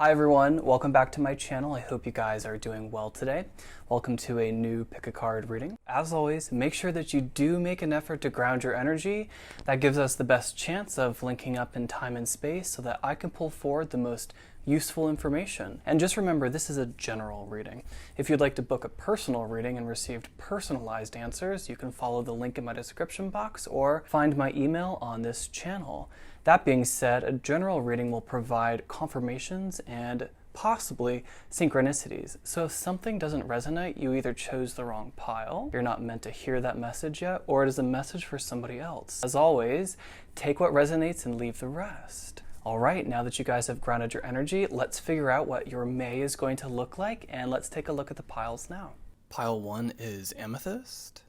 Hi everyone, welcome back to my channel. I hope you guys are doing well today. Welcome to a new pick a card reading. As always, make sure that you do make an effort to ground your energy. That gives us the best chance of linking up in time and space so that I can pull forward the most useful information. And just remember, this is a general reading. If you'd like to book a personal reading and receive personalized answers, you can follow the link in my description box or find my email on this channel. That being said, a general reading will provide confirmations and possibly synchronicities. So if something doesn't resonate, you either chose the wrong pile, you're not meant to hear that message yet, or it is a message for somebody else. As always, take what resonates and leave the rest. All right, now that you guys have grounded your energy, let's figure out what your May is going to look like, and let's take a look at the piles now. Pile 1 is amethyst.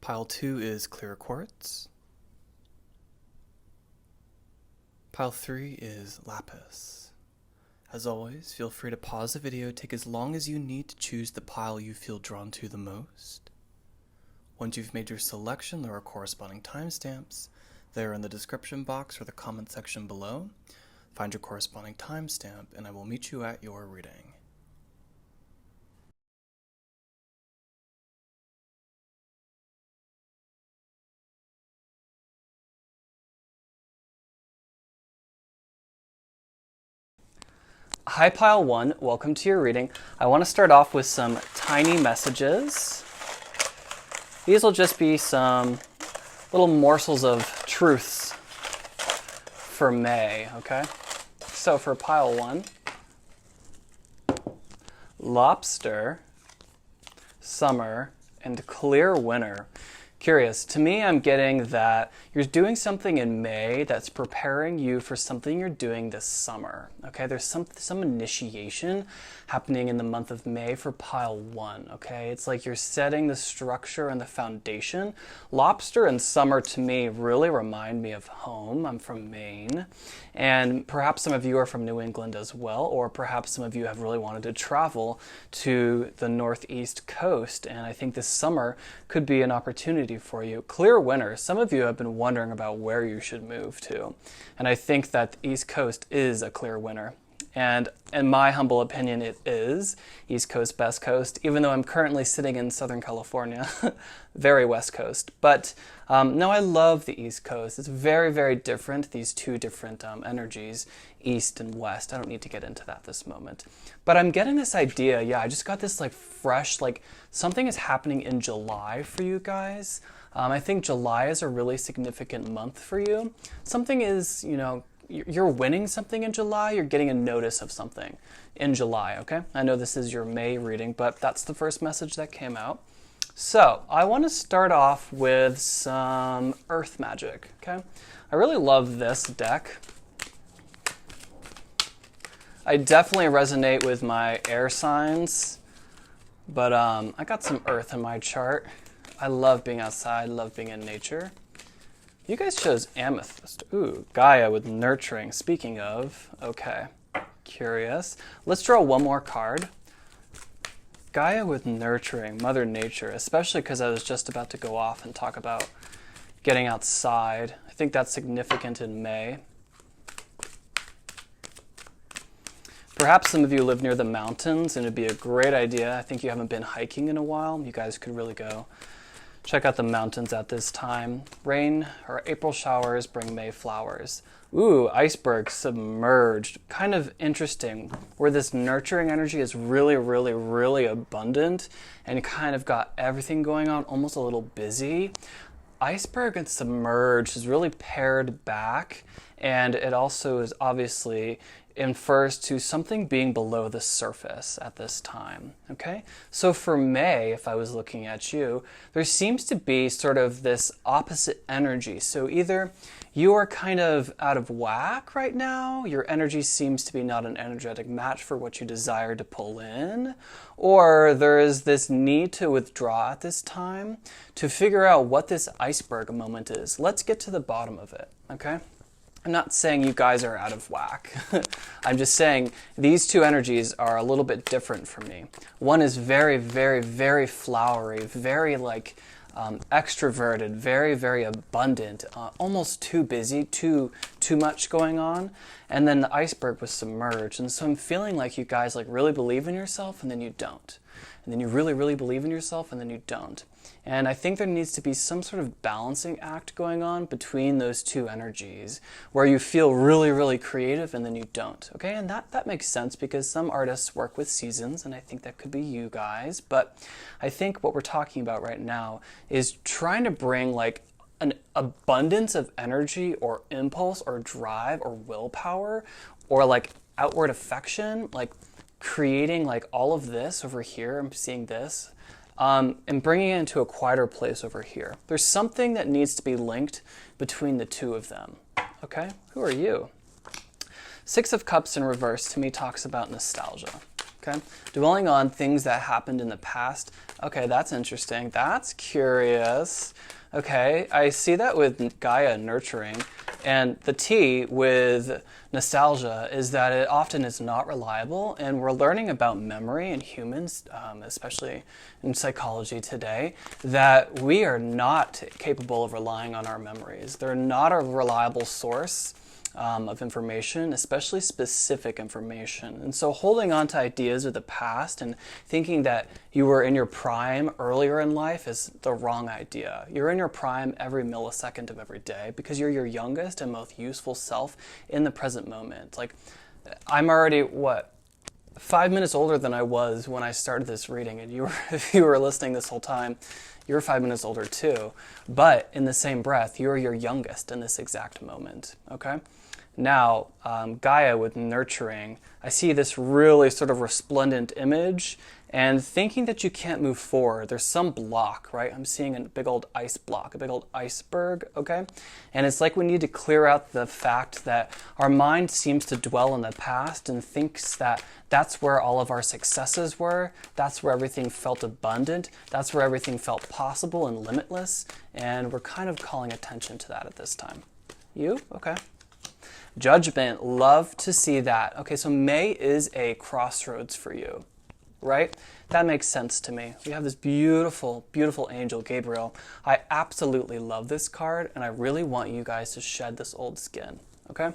Pile 2 is clear quartz. Pile 3 is lapis. As always, feel free to pause the video, take as long as you need to choose the pile you feel drawn to the most. Once you've made your selection, there are corresponding timestamps. They are in the description box or the comment section below. Find your corresponding timestamp and I will meet you at your reading. Hi Pile 1, welcome to your reading. I want to start off with some tiny messages. These will just be some little morsels of truths for May, okay? So for Pile 1, lobster, summer, and clear winter. Curious. To me, I'm getting that you're doing something in May that's preparing you for something you're doing this summer. Okay, there's some initiation happening in the month of May for Pile 1. Okay, it's like you're setting the structure and the foundation. Lobster and summer to me really remind me of home. I'm from Maine, and perhaps some of you are from New England as well, or perhaps some of you have really wanted to travel to the northeast coast, and I think this summer could be an opportunity for you. Clear winter. Some of you have been wondering about where you should move to, and I think that the East Coast is a clear winter. And in my humble opinion, it is East Coast, Best Coast, even though I'm currently sitting in Southern California, very West Coast. But no, I love the East Coast. It's very, very different, these two different energies, East and West. I don't need to get into that this moment. But I'm getting this idea, yeah, I just got this like fresh, like something is happening in July for you guys. I think July is a really significant month for you. Something is, you know, you're winning something in July, you're getting a notice of something in July, okay? I know this is your May reading, but that's the first message that came out. So I want to start off with some earth magic, okay? I really love this deck. I definitely resonate with my air signs, but I got some earth in my chart. I love being outside, love being in nature. You guys chose amethyst. Ooh, Gaia with nurturing. Speaking of, okay, curious. Let's draw one more card. Gaia with nurturing, Mother Nature, especially because I was just about to go off and talk about getting outside. I think that's significant in May. Perhaps some of you live near the mountains and it'd be a great idea. I think you haven't been hiking in a while. You guys could really go check out the mountains at this time. Rain or April showers bring May flowers. Ooh, iceberg submerged. Kind of interesting, where this nurturing energy is really, really, really abundant and kind of got everything going on, almost a little busy. Iceberg and submerged is really pared back, and it also is obviously infers to something being below the surface at this time, okay? So for May, if I was looking at you, there seems to be sort of this opposite energy. So either you are kind of out of whack right now, your energy seems to be not an energetic match for what you desire to pull in, or there is this need to withdraw at this time to figure out what this iceberg moment is. Let's get to the bottom of it, okay? I'm not saying you guys are out of whack. I'm just saying these two energies are a little bit different for me. One is very, very, very flowery, very like extroverted, very, very abundant, almost too busy, too much going on. And then the iceberg was submerged. And so I'm feeling like you guys like really believe in yourself and then you don't. And then you really, really believe in yourself and then you don't. And I think there needs to be some sort of balancing act going on between those two energies where you feel really, really creative and then you don't. Okay, and that makes sense because some artists work with seasons, and I think that could be you guys. But I think what we're talking about right now is trying to bring like an abundance of energy or impulse or drive or willpower or like outward affection, like creating like all of this over here. I'm seeing this. And bringing it into a quieter place over here. There's something that needs to be linked between the two of them. Okay, who are you? Six of Cups in reverse to me talks about nostalgia. Okay, dwelling on things that happened in the past. Okay, that's interesting. That's curious. Okay, I see that with Gaia nurturing. And the T with nostalgia is that it often is not reliable, and we're learning about memory in humans, especially in psychology today, that we are not capable of relying on our memories. They're not a reliable source of information, especially specific information. And so holding on to ideas of the past and thinking that you were in your prime earlier in life is the wrong idea. You're in your prime every millisecond of every day because you're your youngest and most useful self in the present moment. Like, I'm already, 5 minutes older than I was when I started this reading, and if you were listening this whole time, you're 5 minutes older too. But in the same breath, you're your youngest in this exact moment, okay? Now, Gaia with nurturing, I see this really sort of resplendent image and thinking that you can't move forward. There's some block, right? I'm seeing a big old ice block, a big old iceberg, okay? And it's like we need to clear out the fact that our mind seems to dwell in the past and thinks that that's where all of our successes were, that's where everything felt abundant, that's where everything felt possible and limitless, and we're kind of calling attention to that at this time. You? Okay. Judgment, love to see that. Okay, so May is a crossroads for you, right? That makes sense to me. We have this beautiful, beautiful angel, Gabriel. I absolutely love this card, and I really want you guys to shed this old skin, okay?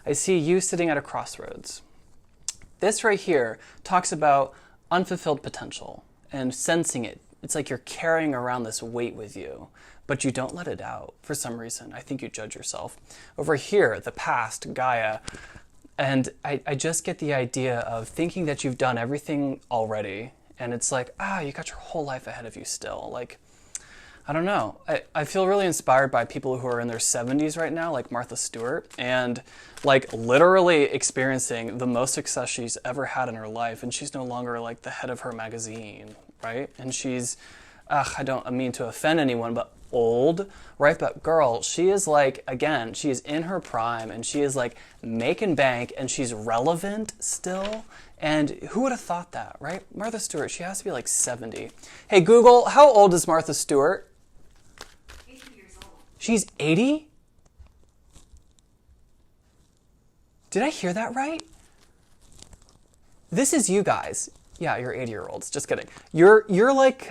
I see you sitting at a crossroads. This right here talks about unfulfilled potential and sensing it. It's like you're carrying around this weight with you, but you don't let it out for some reason. I think you judge yourself. Over here, the past, Gaia, and I just get the idea of thinking that you've done everything already, and it's like, you got your whole life ahead of you still. Like, I don't know. I feel really inspired by people who are in their 70s right now, like Martha Stewart, and like literally experiencing the most success she's ever had in her life, and she's no longer like the head of her magazine, right? And she's, I don't mean to offend anyone, but old, right? But girl, she is like, again, she is in her prime and she is like making bank and she's relevant still. And who would have thought that, right? Martha Stewart, she has to be like 70. Hey Google, how old is Martha Stewart? 80 years old. She's 80? Did I hear that right? This is you guys. Yeah, you're 80-year-olds. Just kidding. You're like,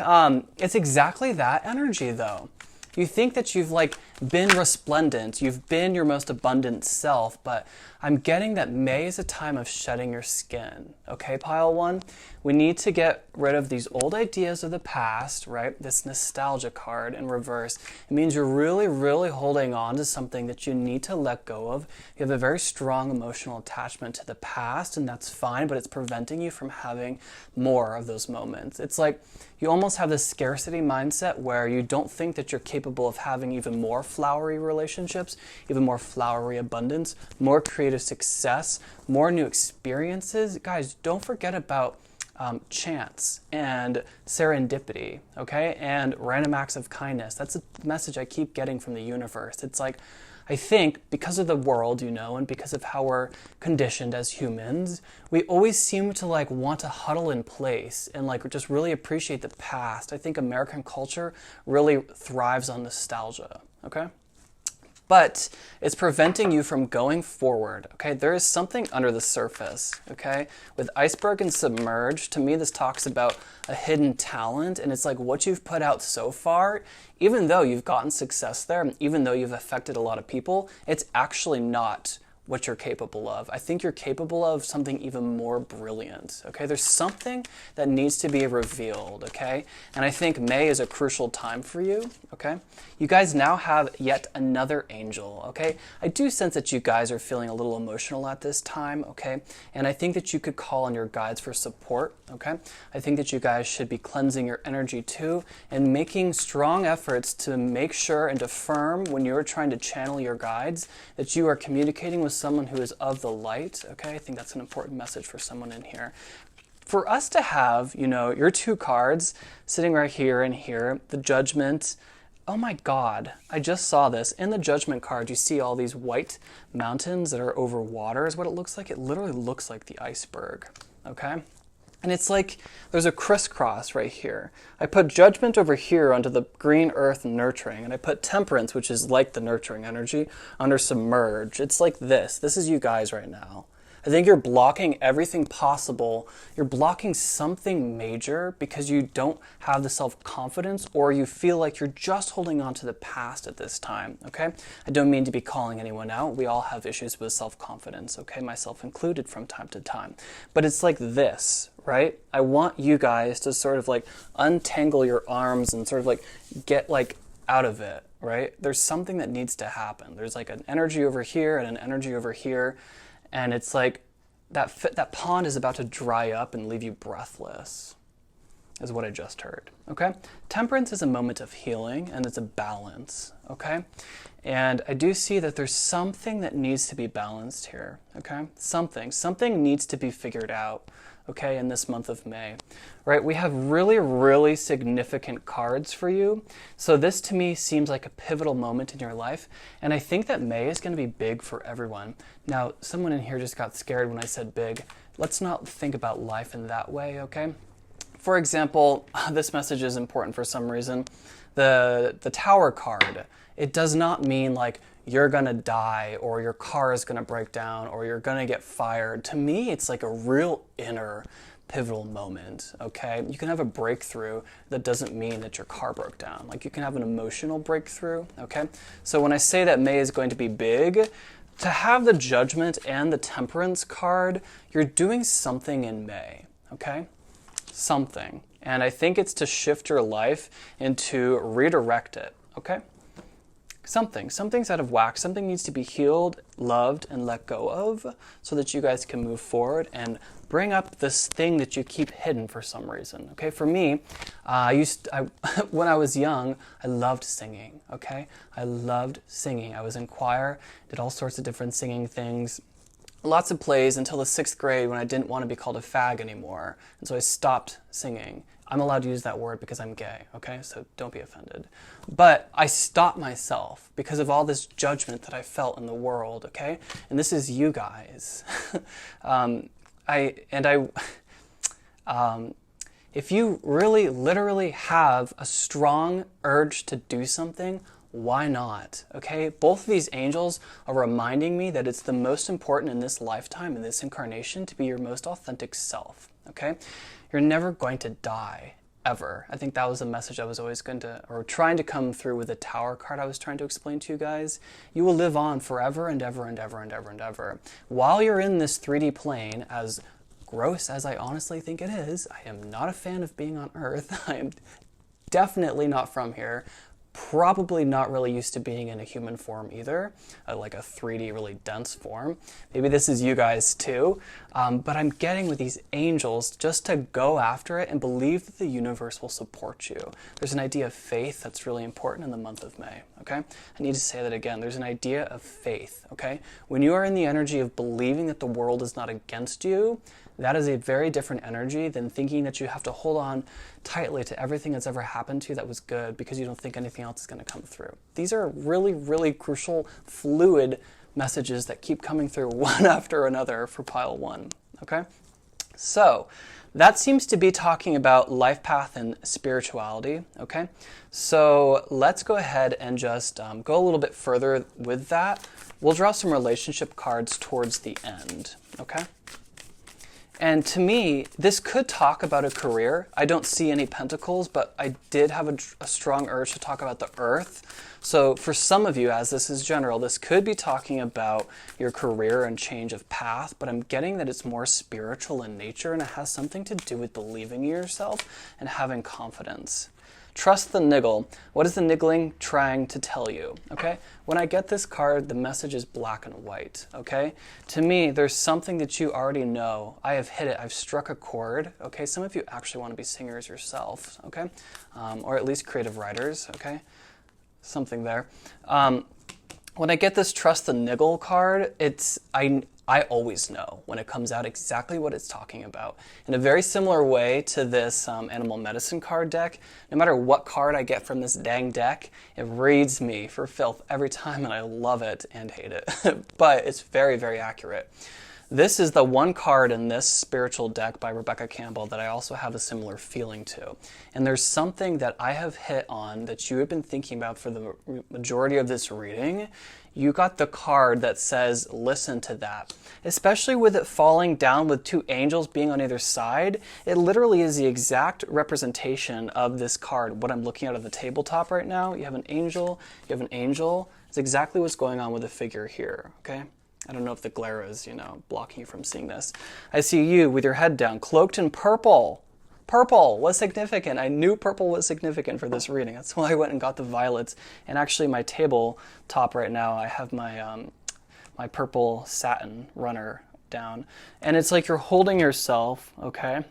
it's exactly that energy though. You think that you've like been resplendent, you've been your most abundant self, but I'm getting that May is a time of shedding your skin. Okay, pile one? We need to get rid of these old ideas of the past, right? This nostalgia card in reverse. It means you're really, really holding on to something that you need to let go of. You have a very strong emotional attachment to the past, and that's fine, but it's preventing you from having more of those moments. It's like you almost have this scarcity mindset where you don't think that you're capable of having even more flowery relationships, even more flowery abundance, more creative success, more new experiences. Guys, don't forget about chance and serendipity, okay? And random acts of kindness. That's a message I keep getting from the universe. It's like, I think because of the world, you know, and because of how we're conditioned as humans, we always seem to like want to huddle in place and like just really appreciate the past. I think American culture really thrives on nostalgia, okay? but it's preventing you from going forward, okay? There is something under the surface, okay? With iceberg and submerged, to me this talks about a hidden talent, and it's like what you've put out so far, even though you've gotten success there, even though you've affected a lot of people, it's actually not what you're capable of. I think you're capable of something even more brilliant, okay? There's something that needs to be revealed, okay? And I think May is a crucial time for you, okay? You guys now have yet another angel, okay? I do sense that you guys are feeling a little emotional at this time, okay? And I think that you could call on your guides for support, okay? I think that you guys should be cleansing your energy too and making strong efforts to make sure and affirm when you're trying to channel your guides that you are communicating with someone who is of the light, okay? I think that's an important message for someone in here. For us to have, you know, your two cards sitting right here and here, the Judgment. Oh my God, I just saw this. In the Judgment card, you see all these white mountains that are over water is what it looks like. It literally looks like the iceberg, okay? And it's like there's a crisscross right here. I put Judgment over here under the green earth nurturing, and I put Temperance, which is like the nurturing energy, under submerge. It's like this. This is you guys right now. I think you're blocking everything possible. You're blocking something major because you don't have the self-confidence, or you feel like you're just holding on to the past at this time, okay? I don't mean to be calling anyone out. We all have issues with self-confidence, okay? Myself included from time to time. But it's like this, right? I want you guys to sort of like untangle your arms and sort of like get like out of it, right? There's something that needs to happen. There's like an energy over here and an energy over here. And it's like that pond is about to dry up and leave you breathless, is what I just heard, okay? Temperance is a moment of healing, and it's a balance, okay? And I do see that there's something that needs to be balanced here, okay? Something needs to be figured out, okay, in this month of May, right? We have really, really significant cards for you. So this to me seems like a pivotal moment in your life. And I think that May is going to be big for everyone. Now, someone in here just got scared when I said big. Let's not think about life in that way, okay? For example, this message is important for some reason. The Tower card, it does not mean like you're gonna die or your car is gonna break down or you're gonna get fired. To me, it's like a real inner pivotal moment, okay? You can have a breakthrough that doesn't mean that your car broke down. Like you can have an emotional breakthrough, okay? So when I say that May is going to be big, to have the Judgment and the Temperance card, you're doing something in May, okay? Something. And I think it's to shift your life and to redirect it, okay? Something's out of whack. Something needs to be healed, loved, and let go of so that you guys can move forward and bring up this thing that you keep hidden for some reason. Okay, for me, when I was young, I loved singing. Okay, I loved singing. I was in choir, did all sorts of different singing things. Lots of plays until the 6th grade when I didn't want to be called a fag anymore. And so I stopped singing. I'm allowed to use that word because I'm gay, okay? So don't be offended. But I stopped myself because of all this judgment that I felt in the world, okay? And this is you guys. If you really literally have a strong urge to do something, why not? Okay, both of these angels are reminding me that it's the most important in this lifetime, in this incarnation, to be your most authentic self. Okay, you're never going to die ever. I think that was a message I was always trying to come through with the Tower card I was trying to explain to you guys. You will live on forever and ever and ever and ever and ever. While you're in this 3D plane, as gross as I honestly think it is, I am not a fan of being on Earth. I am definitely not from here. Probably not really used to being in a human form either, like a 3D really dense form. Maybe this is you guys too, but I'm getting with these angels just to go after it and believe that the universe will support you. There's an idea of faith that's really important in the month of May, okay? I need to say that again. There's an idea of faith, okay? When you are in the energy of believing that the world is not against you, that is a very different energy than thinking that you have to hold on tightly to everything that's ever happened to you that was good because you don't think anything else is going to come through. These are really, really crucial, fluid messages that keep coming through one after another for pile one, okay? So that seems to be talking about life path and spirituality, okay? So let's go ahead and just go a little bit further with that. We'll draw some relationship cards towards the end, okay? And to me, this could talk about a career. I don't see any pentacles, but I did have a strong urge to talk about the earth. So for some of you, as this is general, this could be talking about your career and change of path, but I'm getting that it's more spiritual in nature and it has something to do with believing in yourself and having confidence. Trust the niggle. What is the niggling trying to tell you? Okay? When I get this card, the message is black and white. Okay? To me, there's something that you already know. I have hit it. I've struck a chord. Okay? Some of you actually want to be singers yourself. Okay? Or at least creative writers. Okay? Something there. When I get this trust the niggle card, I always know when it comes out exactly what it's talking about. In a very similar way to this animal medicine card deck, no matter what card I get from this dang deck, it reads me for filth every time and I love it and hate it. But it's very, very accurate. This is the one card in this spiritual deck by Rebecca Campbell that I also have a similar feeling to. And there's something that I have hit on that you have been thinking about for the majority of this reading. You got the card that says, listen to that. Especially with it falling down with two angels being on either side, it literally is the exact representation of this card. What I'm looking at the tabletop right now, you have an angel, you have an angel. It's exactly what's going on with the figure here, okay? I don't know if the glare is, blocking you from seeing this. I see you with your head down, cloaked in purple. Purple was significant. I knew purple was significant for this reading. That's why I went and got the violets. And actually my tabletop right now, I have my my purple satin runner down. And it's like you're holding yourself, okay?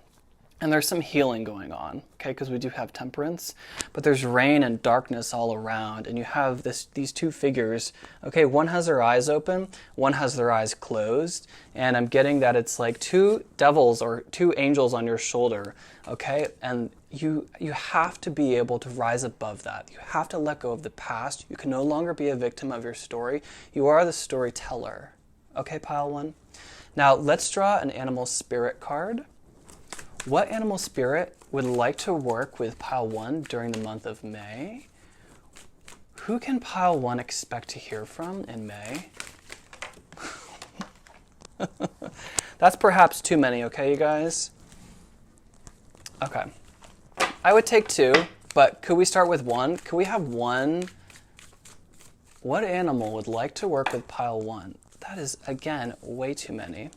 And there's some healing going on, okay, because we do have temperance, but there's rain and darkness all around, and you have these two figures, okay, one has their eyes open, one has their eyes closed, and I'm getting that it's like two devils or two angels on your shoulder, okay, and you have to be able to rise above that. You have to let go of the past. You can no longer be a victim of your story. You are the storyteller, okay, pile one? Now, let's draw an animal spirit card. What animal spirit would like to work with pile one during the month of May? Who can pile one expect to hear from in May? That's perhaps too many, okay, you guys? Okay. I would take two, but could we start with one? Could we have one? What animal would like to work with pile one? That is, again, way too many.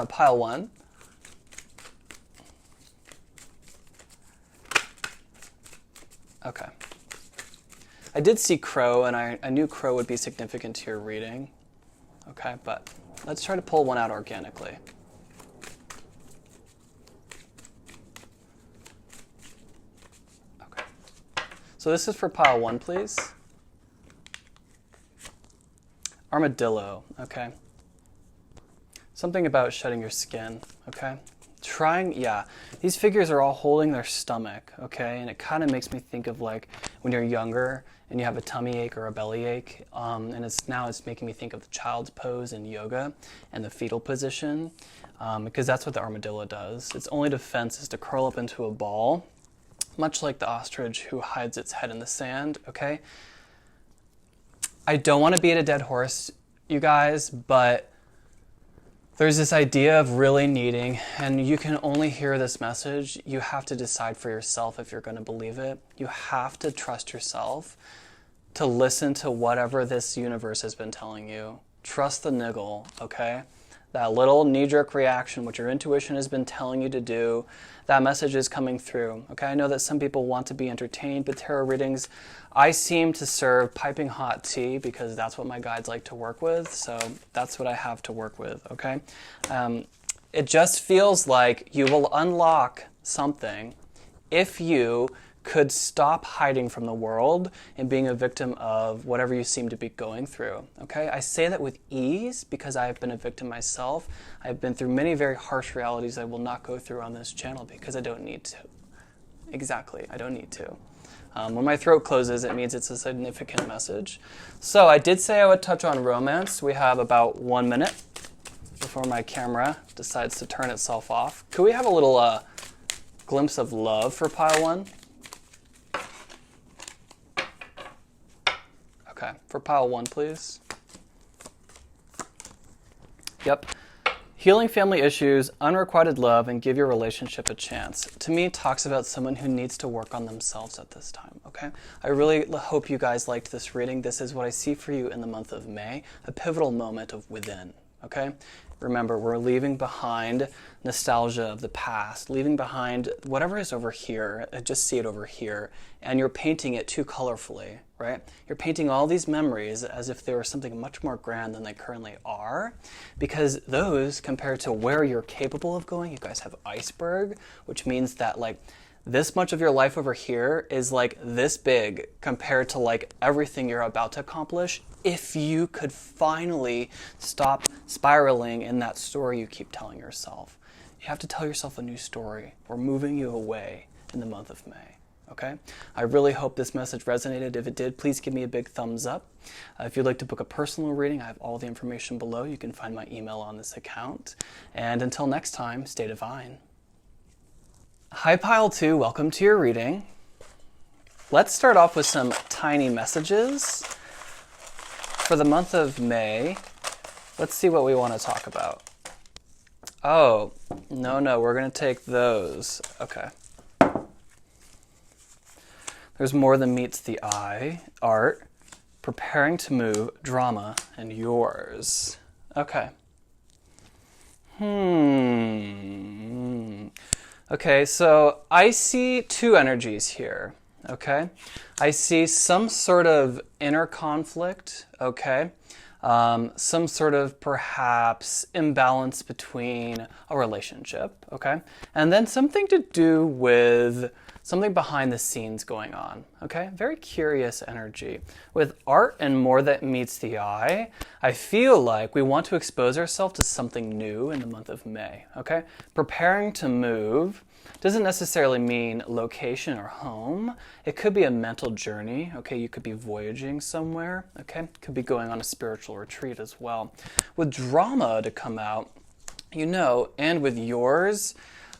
Pile one. Okay. I did see crow, and I knew crow would be significant to your reading. Okay, but let's try to pull one out organically. Okay. So this is for pile one, please. Armadillo, okay. Something about shedding your skin, okay? These figures are all holding their stomach, okay? And it kind of makes me think of like when you're younger and you have a tummy ache or a belly ache, and it's making me think of the child's pose in yoga and the fetal position, because that's what the armadillo does. Its only defense is to curl up into a ball, much like the ostrich who hides its head in the sand, okay? I don't want to beat a dead horse, you guys, but there's this idea of really needing, and you can only hear this message. You have to decide for yourself if you're going to believe it. You have to trust yourself to listen to whatever this universe has been telling you. Trust the niggle, okay? That little knee-jerk reaction, what your intuition has been telling you to do, that message is coming through, okay? I know that some people want to be entertained, but tarot readings, I seem to serve piping hot tea because that's what my guides like to work with, so that's what I have to work with, okay? It just feels like you will unlock something if you could stop hiding from the world and being a victim of whatever you seem to be going through, okay? I say that with ease because I have been a victim myself. I've been through many very harsh realities I will not go through on this channel because I don't need to. Exactly, I don't need to. When my throat closes, it means it's a significant message. So I did say I would touch on romance. We have about 1 minute. before my camera decides to turn itself off. Could we have a little glimpse of love for pile 1? Okay, for pile 1, please. Yep. Healing family issues, unrequited love, and give your relationship a chance. To me, it talks about someone who needs to work on themselves at this time, okay? I really hope you guys liked this reading. This is what I see for you in the month of May, a pivotal moment of within, okay? Remember, we're leaving behind nostalgia of the past, leaving behind whatever is over here, just see it over here, and you're painting it too colorfully, right? You're painting all these memories as if they were something much more grand than they currently are, because those, compared to where you're capable of going, you guys have iceberg, which means that like this much of your life over here is like this big compared to like everything you're about to accomplish if you could finally stop spiraling in that story you keep telling yourself. You have to tell yourself a new story. We're moving you away in the month of May. Okay? I really hope this message resonated. If it did, please give me a big thumbs up. If you'd like to book a personal reading, I have all the information below. You can find my email on this account. And until next time, stay divine. Hi Pile 2, welcome to your reading. Let's start off with some tiny messages. For the month of May, let's see what we want to talk about. Oh, no, we're going to take those. Okay. There's more than meets the eye. Art, preparing to move, drama, and yours. Okay. Okay, so I see two energies here, okay? I see some sort of inner conflict, okay? Some sort of perhaps imbalance between a relationship, okay? And then something to do with something behind the scenes going on, okay? Very curious energy. With art and more that meets the eye, I feel like we want to expose ourselves to something new in the month of May, okay? Preparing to move doesn't necessarily mean location or home. It could be a mental journey, okay? You could be voyaging somewhere, okay? Could be going on a spiritual retreat as well. With drama to come out, you know, and with yours,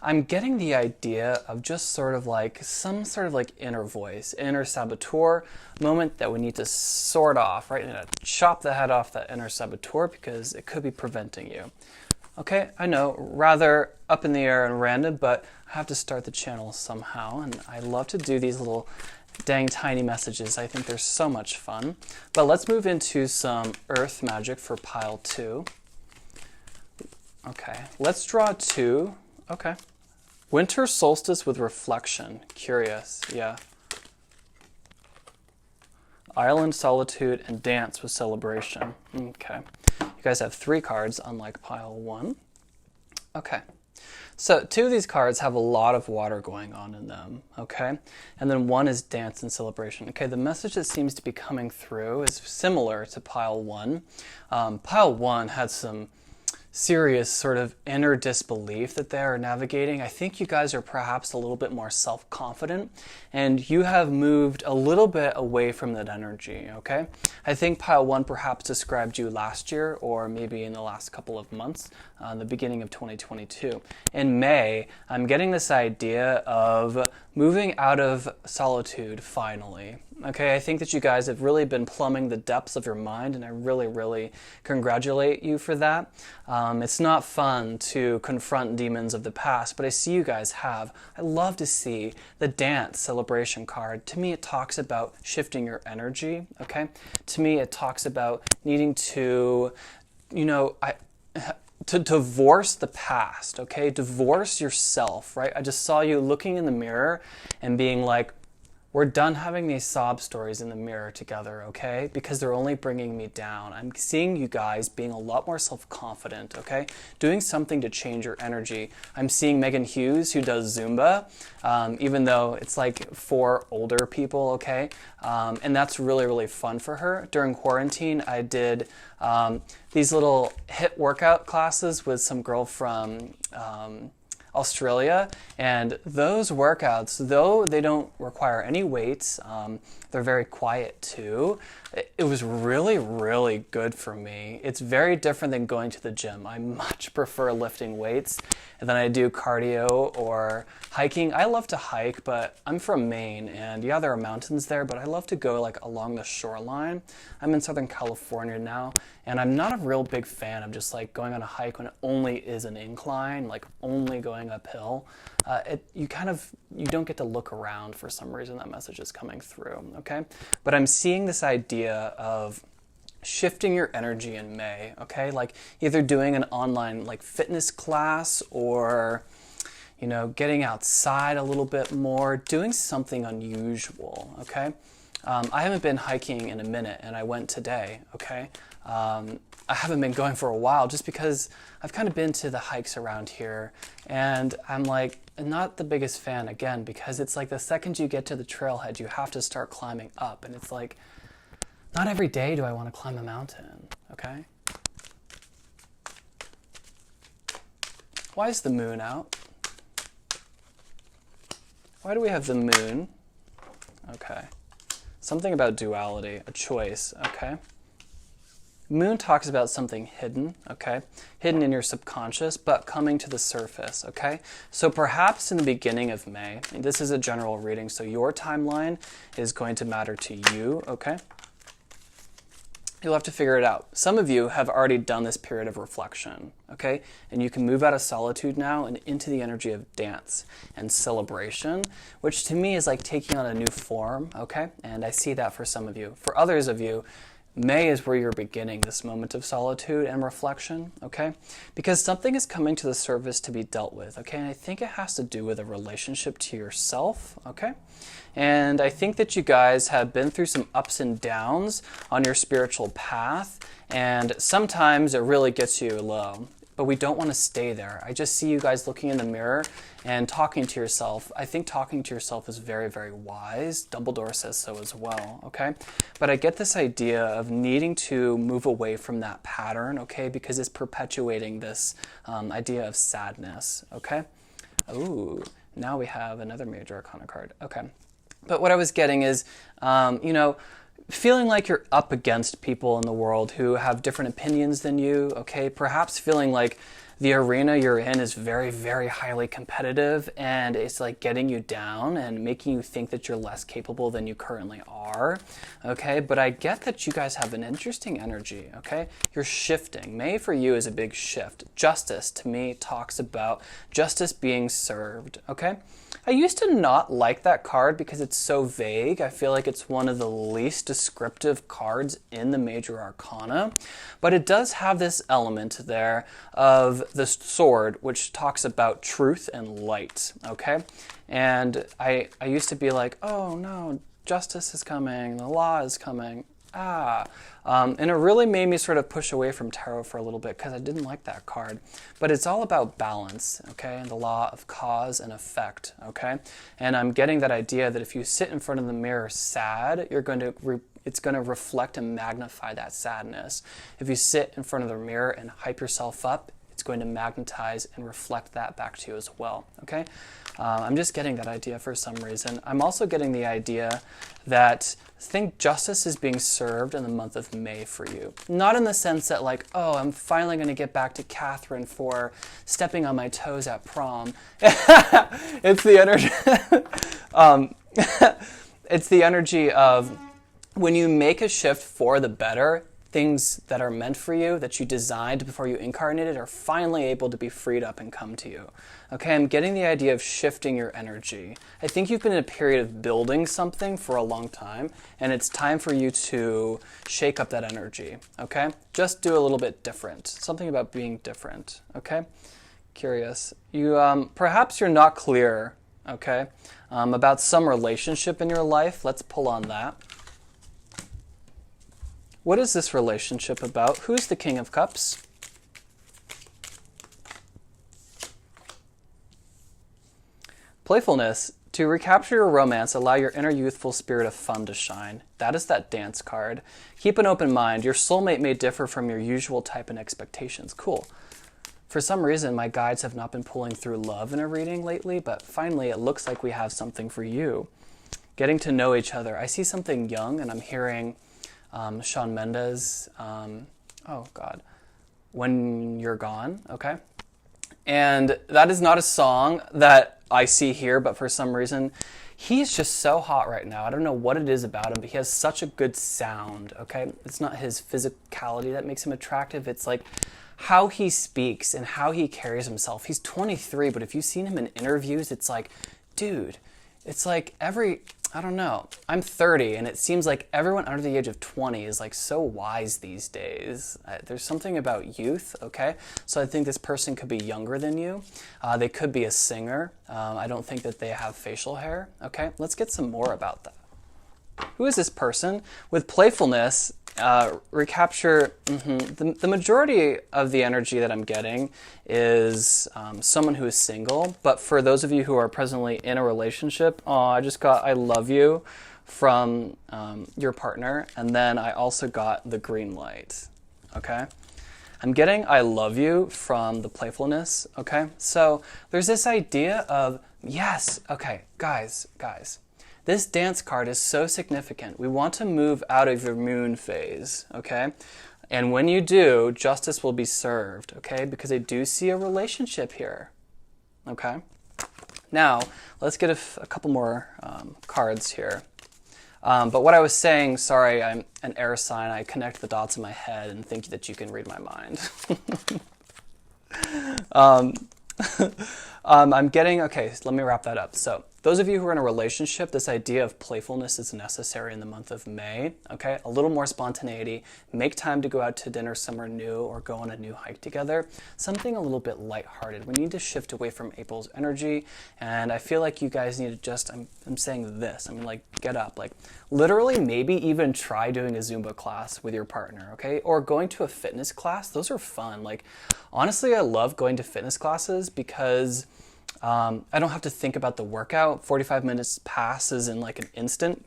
I'm getting the idea of just sort of like some sort of like inner voice, inner saboteur moment that we need to sort off, right? And chop the head off that inner saboteur because it could be preventing you. Okay, I know, rather up in the air and random, but I have to start the channel somehow, and I love to do these little dang tiny messages. I think they're so much fun. But let's move into some earth magic for pile 2. Okay, let's draw 2. Okay. Winter solstice with reflection. Curious, yeah. Island solitude and dance with celebration. Okay. You guys have 3 cards, unlike pile 1. Okay. So 2 of these cards have a lot of water going on in them, okay? And then 1 is dance and celebration. Okay, the message that seems to be coming through is similar to pile 1. Pile 1 had some serious sort of inner disbelief that they are navigating. I think you guys are perhaps a little bit more self-confident and you have moved a little bit away from that energy, okay? I think pile 1 perhaps described you last year or maybe in the last couple of months, the beginning of 2022. In May, I'm getting this idea of moving out of solitude finally. Okay, I think that you guys have really been plumbing the depths of your mind, and I really, really congratulate you for that. It's not fun to confront demons of the past, but I see you guys have. I love to see the dance celebration card. To me, it talks about shifting your energy, okay? To me, it talks about needing to, you know, to divorce the past, okay? Divorce yourself, right? I just saw you looking in the mirror and being like, we're done having these sob stories in the mirror together, okay? Because they're only bringing me down. I'm seeing you guys being a lot more self-confident, okay? Doing something to change your energy. I'm seeing Megan Hughes, who does Zumba, even though it's like for older people, okay? And that's really, really fun for her. During quarantine, I did these little HIIT workout classes with some girl from Australia, and those workouts, though they don't require any weights, they're very quiet too. It was really, really good for me. It's very different than going to the gym. I much prefer lifting weights than I do cardio or hiking. I love to hike, but I'm from Maine, and yeah, there are mountains there, but I love to go like along the shoreline. I'm in Southern California now, and I'm not a real big fan of just like going on a hike when it only is an incline, like only going uphill. You don't get to look around for some reason. That message is coming through, okay? But I'm seeing this idea of shifting your energy in May, okay? Like either doing an online like fitness class or, you know, getting outside a little bit more, doing something unusual, okay? I haven't been hiking in a minute, and I went today, okay? I haven't been going for a while just because I've kind of been to the hikes around here, and I'm like not the biggest fan, again, because it's like the second you get to the trailhead, you have to start climbing up, and it's like, not every day do I want to climb a mountain, okay? Why is the moon out? Why do we have the moon? Okay. Something about duality, a choice, okay? Moon talks about something hidden, okay? Hidden in your subconscious, but coming to the surface, okay? So perhaps in the beginning of May, and this is a general reading, so your timeline is going to matter to you, okay? You'll have to figure it out. Some of you have already done this period of reflection, okay? And you can move out of solitude now and into the energy of dance and celebration, which to me is like taking on a new form, okay? And I see that for some of you. For others of you, May is where you're beginning this moment of solitude and reflection, okay? Because something is coming to the surface to be dealt with, okay? And I think it has to do with a relationship to yourself, okay? And I think that you guys have been through some ups and downs on your spiritual path, and sometimes it really gets you low. But we don't want to stay there. I just see you guys looking in the mirror and talking to yourself. I think talking to yourself is very, very wise. Dumbledore says so as well, okay? But I get this idea of needing to move away from that pattern, okay? Because it's perpetuating this idea of sadness, okay? Ooh, now we have another major arcana card, okay. But what I was getting is, feeling like you're up against people in the world who have different opinions than you, okay? Perhaps feeling like the arena you're in is very, very highly competitive, and it's like getting you down and making you think that you're less capable than you currently are, okay? But I get that you guys have an interesting energy, okay? You're shifting. May for you is a big shift. Justice, to me, talks about justice being served, okay? I used to not like that card because it's so vague. I feel like it's one of the least descriptive cards in the major arcana, but it does have this element there of the sword, which talks about truth and light, okay? And I used to be like, oh no, justice is coming, the law is coming, and it really made me sort of push away from tarot for a little bit because I didn't like that card. But it's all about balance, okay, and the law of cause and effect, okay? And I'm getting that idea that if you sit in front of the mirror sad, it's going to reflect and magnify that sadness. If you sit in front of the mirror and hype yourself up, it's going to magnetize and reflect that back to you as well, okay? I'm just getting that idea for some reason. I'm also getting the idea that I think justice is being served in the month of May for you. Not in the sense that like, oh, I'm finally going to get back to Catherine for stepping on my toes at prom. It's the energy. It's the energy of when you make a shift for the better, things that are meant for you, that you designed before you incarnated, are finally able to be freed up and come to you. Okay, I'm getting the idea of shifting your energy. I think you've been in a period of building something for a long time, and it's time for you to shake up that energy, okay? Just do a little bit different. Something about being different, okay? Curious. Perhaps you're not clear, okay, about some relationship in your life. Let's pull on that. What is this relationship about? Who's the King of Cups? Playfulness. To recapture your romance, allow your inner youthful spirit of fun to shine. That is that dance card. Keep an open mind. Your soulmate may differ from your usual type and expectations. Cool. For some reason, my guides have not been pulling through love in a reading lately, but finally it looks like we have something for you. Getting to know each other. I see something young, and I'm hearing Shawn Mendes, oh God, When You're Gone, okay? And that is not a song that I see here, but for some reason, he's just so hot right now. I don't know what it is about him, but he has such a good sound, okay? It's not his physicality that makes him attractive. It's like how he speaks and how he carries himself. He's 23, but if you've seen him in interviews, it's like, dude, it's like I don't know. I'm 30, and it seems like everyone under the age of 20 is like so wise these days. There's something about youth, okay? So I think this person could be younger than you. They could be a singer. I don't think that they have facial hair, okay? Let's get some more about that. Who is this person? With playfulness, recapture, the majority of the energy that I'm getting is someone who is single, but for those of you who are presently in a relationship, I just got I love you from your partner, and then I also got the green light, okay? I'm getting I love you from the playfulness, okay? So there's this idea of, yes, okay, guys, this dance card is so significant. We want to move out of your moon phase, okay? And when you do, justice will be served, okay? Because I do see a relationship here, okay? Now, let's get a couple more cards here. But what I was saying, sorry, I'm an air sign. I connect the dots in my head and think that you can read my mind. I'm getting, okay, so let me wrap that up. So those of you who are in a relationship, this idea of playfulness is necessary in the month of May, okay? A little more spontaneity. Make time to go out to dinner somewhere new or go on a new hike together. Something a little bit lighthearted. We need to shift away from April's energy, and I feel like you guys need to just, I'm saying this, I mean, like, get up. Like, literally, maybe even try doing a Zumba class with your partner, okay? Or going to a fitness class. Those are fun. Like, honestly, I love going to fitness classes because I don't have to think about the workout. 45 minutes passes in like an instant.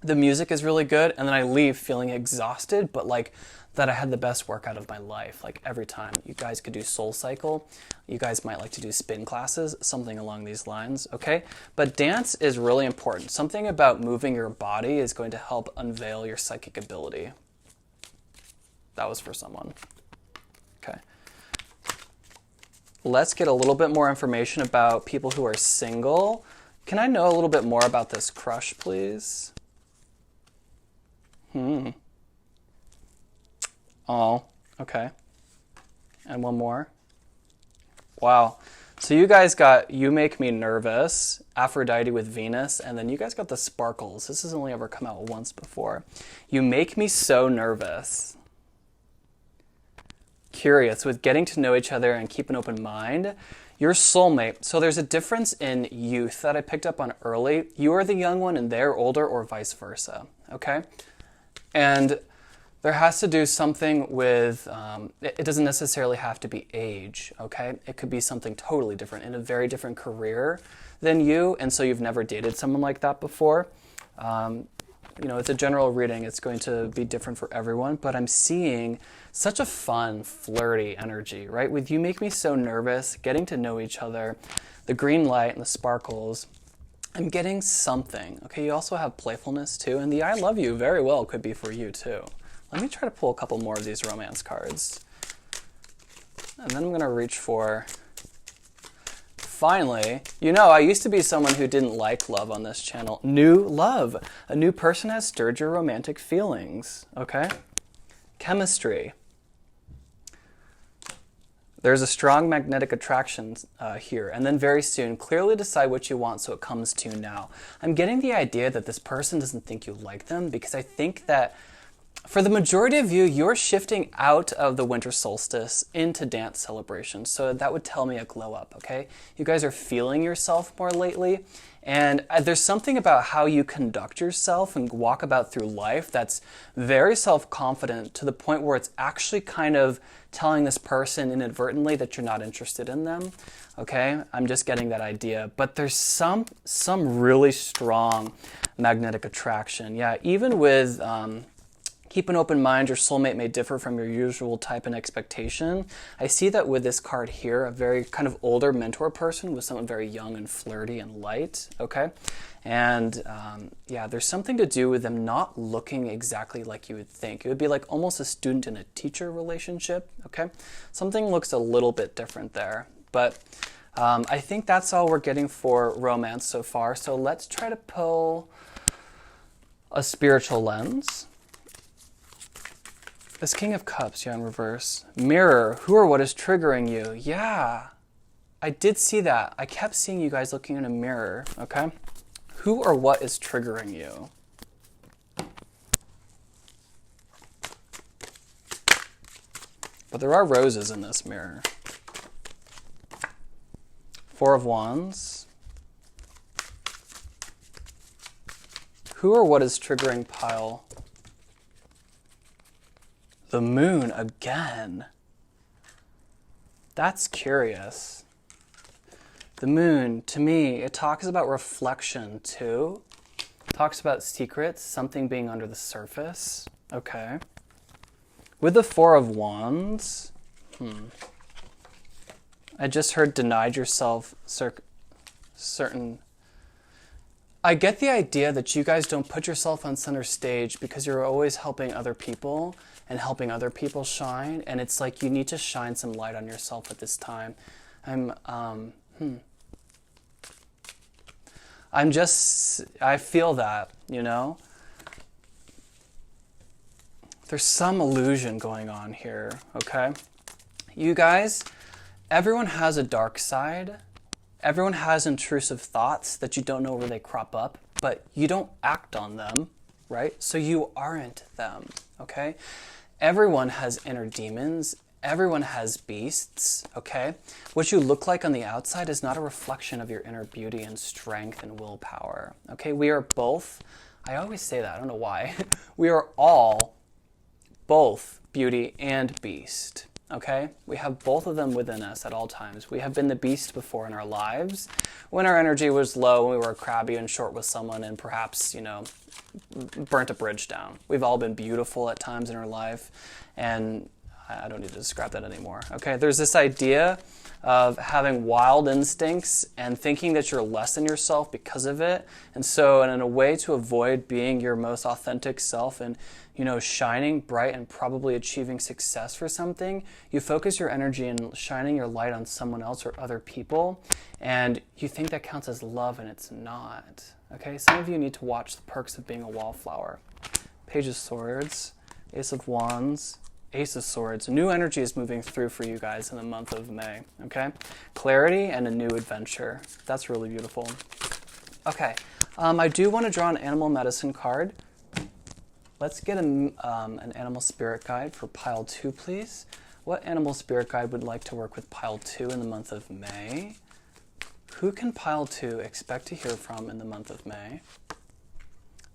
The music is really good, and then I leave feeling exhausted, but like that I had the best workout of my life, like every time. You guys could do Soul Cycle. You guys might like to do spin classes, something along these lines, okay? But dance is really important. Something about moving your body is going to help unveil your psychic ability. That was for someone. Okay. Let's get a little bit more information about people who are single. Can I know a little bit more about this crush, please? Oh, okay. And one more. Wow. So you guys got You Make Me Nervous, Aphrodite with Venus, and then you guys got the sparkles. This has only ever come out once before. You Make Me So Nervous. Curious, with getting to know each other and keep an open mind. Your soulmate. So there's a difference in youth that I picked up on early. You are the young one and they're older, or vice versa, okay? And there has to do something with, it doesn't necessarily have to be age, okay? It could be something totally different, in a very different career than you, and so you've never dated someone like that before. You know, it's a general reading. It's going to be different for everyone, but I'm seeing such a fun, flirty energy, right? With You Make Me So Nervous, getting to know each other, the green light and the sparkles. I'm getting something, okay? You also have playfulness too, and the I love you very well could be for you too. Let me try to pull a couple more of these romance cards. And then I'm gonna reach for, finally, you know, I used to be someone who didn't like love on this channel. New love. A new person has stirred your romantic feelings, okay? Chemistry. There's a strong magnetic attraction here, and then very soon, clearly decide what you want so it comes to you now. I'm getting the idea that this person doesn't think you like them, because I think that for the majority of you, you're shifting out of the winter solstice into dance celebrations. So that would tell me a glow up, okay? You guys are feeling yourself more lately. And there's something about how you conduct yourself and walk about through life that's very self-confident, to the point where it's actually kind of telling this person inadvertently that you're not interested in them, okay? I'm just getting that idea. But there's some really strong magnetic attraction. Yeah, even with Keep an open mind. Your soulmate may differ from your usual type and expectation. I see that with this card here, a very kind of older mentor person with someone very young and flirty and light, okay? And yeah, there's something to do with them not looking exactly like you would think. It would be like almost a student and a teacher relationship, okay? Something looks a little bit different there. But I think that's all we're getting for romance so far. So let's try to pull a spiritual lens. This King of Cups, yeah, in reverse. Mirror, who or what is triggering you? Yeah, I did see that. I kept seeing you guys looking in a mirror, okay? Who or what is triggering you? But there are roses in this mirror. Four of Wands. Who or what is triggering pile? The Moon again. That's curious. The Moon, to me, it talks about reflection too. It talks about secrets, something being under the surface. Okay. With the Four of Wands, I just heard denied yourself certain. I get the idea that you guys don't put yourself on center stage because you're always helping other people and helping other people shine, and it's like you need to shine some light on yourself at this time. I feel that, you know? There's some illusion going on here, okay? You guys, everyone has a dark side. Everyone has intrusive thoughts that you don't know where they crop up, but you don't act on them, right? So you aren't them, okay? Everyone has inner demons. Everyone has beasts, okay? What you look like on the outside is not a reflection of your inner beauty and strength and willpower, okay? We are both, I always say that, I don't know why. We are all both beauty and beast, okay? We have both of them within us at all times. We have been the beast before in our lives when our energy was low, when we were crabby and short with someone and perhaps, you know, burnt a bridge down. We've all been beautiful at times in our life, and I don't need to describe that anymore. Okay, there's this idea of having wild instincts and thinking that you're less than yourself because of it. And so in a way to avoid being your most authentic self and, you know, shining bright and probably achieving success for something, you focus your energy in shining your light on someone else or other people, and you think that counts as love, and it's not. Okay, some of you need to watch The Perks of Being a Wallflower. Page of Swords, Ace of Wands, Ace of Swords. New energy is moving through for you guys in the month of May, okay? Clarity and a new adventure. That's really beautiful. Okay, I do want to draw an animal medicine card. Let's get an animal spirit guide for pile 2, please. What animal spirit guide would like to work with pile 2 in the month of May? Who can pile 2 expect to hear from in the month of May?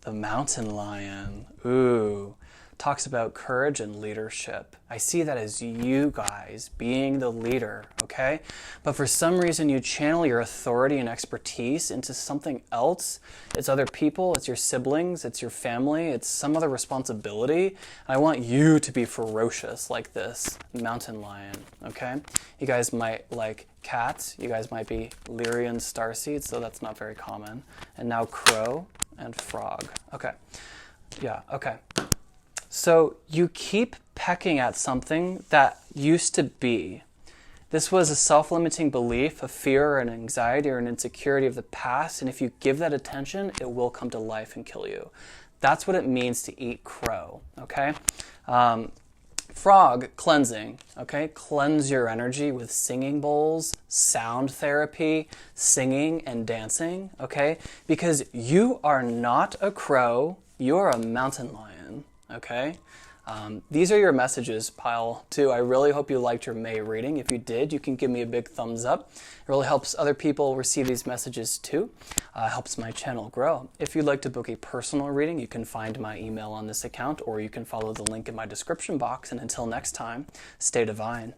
The mountain lion. Ooh. Talks about courage and leadership. I see that as you guys being the leader, okay? But for some reason you channel your authority and expertise into something else. It's other people, it's your siblings, it's your family, it's some other responsibility. And I want you to be ferocious like this mountain lion, okay? You guys might like cats, you guys might be Lyrian starseeds, so that's not very common. And now crow and frog. Okay, yeah, okay. So you keep pecking at something that used to be. This was a self-limiting belief, a fear, or an anxiety, or an insecurity of the past, and if you give that attention, it will come to life and kill you. That's what it means to eat crow, okay? Frog, cleansing, okay? Cleanse your energy with singing bowls, sound therapy, singing and dancing, okay? Because you are not a crow, you're a mountain lion. Okay, these are your messages, pile 2. I really hope you liked your May reading. If you did, you can give me a big thumbs up. It really helps other people receive these messages too. Helps my channel grow. If you'd like to book a personal reading, you can find my email on this account, or you can follow the link in my description box. And until next time, stay divine.